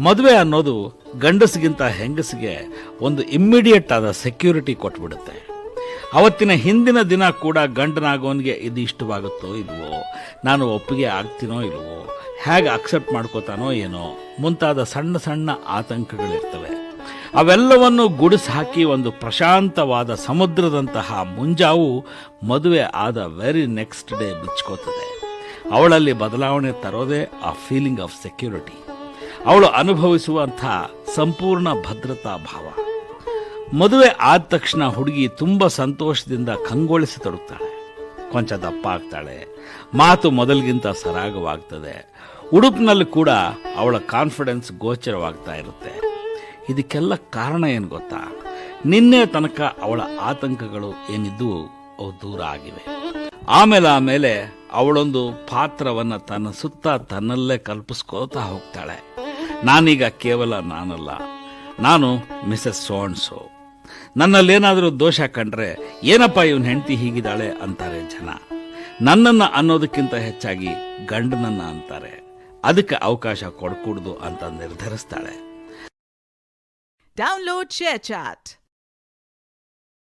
ಮದುವೆ ಅನ್ನೋದು ಗಂಡಸಿಗಿಂತ ಹೆಂಗಸಿಗೆ ಒಂದು ಇಮ್ಮಿಡಿಯೇಟ್ ಆದ ಸೆಕ್ಯೂರಿಟಿ ಕೊಟ್ಬಿಡುತ್ತೆ. ಅವತ್ತಿನ ಹಿಂದಿನ ದಿನ ಕೂಡ ಗಂಡನಾಗೋನಿಗೆ ಇದು ಇಷ್ಟವಾಗುತ್ತೋ ಇಲ್ವೋ, ನಾನು ಒಪ್ಪಿಗೆ ಆಗ್ತೀನೋ ಇಲ್ವೋ, ಹೇಗೆ ಅಕ್ಸೆಪ್ಟ್ ಮಾಡ್ಕೋತಾನೋ ಏನೋ ಮುಂತಾದ ಸಣ್ಣ ಸಣ್ಣ ಆತಂಕಗಳಿರ್ತವೆ. ಅವೆಲ್ಲವನ್ನು ಗುಡಿಸಿ ಹಾಕಿ ಒಂದು ಪ್ರಶಾಂತವಾದ ಸಮುದ್ರದಂತಹ ಮುಂಜಾವು ಮದುವೆ ಆದ ವೆರಿ ನೆಕ್ಸ್ಟ್ ಡೇ ಬಿಚ್ಕೋತದೆ. ಅವಳಲ್ಲಿ ಬದಲಾವಣೆ ತರೋದೇ ಆ ಫೀಲಿಂಗ್ ಆಫ್ ಸೆಕ್ಯೂರಿಟಿ, ಅವಳು ಅನುಭವಿಸುವಂಥ ಸಂಪೂರ್ಣ ಭದ್ರತಾ ಭಾವ. ಮದುವೆ ಆದ ತಕ್ಷಣ ಹುಡುಗಿ ತುಂಬ ಸಂತೋಷದಿಂದ ಕಂಗೊಳಿಸತೊಡಗ್ತಾಳೆ. ಕೊಂಚ ದಪ್ಪ ಆಗ್ತಾಳೆ, ಮಾತು ಮೊದಲಿಗಿಂತ ಸರಾಗವಾಗ್ತದೆ. ಉಡುಪಿನಲ್ಲಿ ಕೂಡ ಅವಳ ಕಾನ್ಫಿಡೆನ್ಸ್ ಗೋಚರವಾಗ್ತಾ ಇರುತ್ತೆ. ಇದಕ್ಕೆಲ್ಲ ಕಾರಣ ಏನು ಗೊತ್ತಾ? ನಿನ್ನೆ ತನಕ ಅವಳ ಆತಂಕಗಳು ಏನಿದ್ದು ಅವು ದೂರ ಆಗಿವೆ. ಆಮೇಲೆ ಅವಳೊಂದು ಪಾತ್ರವನ್ನು ತನ್ನ ಸುತ್ತ ತನ್ನಲ್ಲೇ ಕಲ್ಪಿಸ್ಕೋತಾ ಹೋಗ್ತಾಳೆ. ನಾನೀಗ ಕೇವಲ ನಾನಲ್ಲ, ನಾನು ಮಿಸಸ್ ಸೋನ್ಸೋ. ನನ್ನಲ್ಲೇನಾದರೂ ದೋಷ ಕಂಡ್ರೆ ಏನಪ್ಪ ಇವನ್ ಹೆಂಡತಿ ಹೀಗಿದ್ದಾಳೆ ಅಂತಾರೆ ಜನ. ನನ್ನನ್ನ ಅನ್ನೋದಕ್ಕಿಂತ ಹೆಚ್ಚಾಗಿ ಗಂಡನನ್ನ ಅಂತಾರೆ. ಅದಕ್ಕೆ ಅವಕಾಶ ಕೊಡಕೂಡ್ದು ಅಂತ ನಿರ್ಧರಿಸ್ತಾಳೆ. Download ShareChat.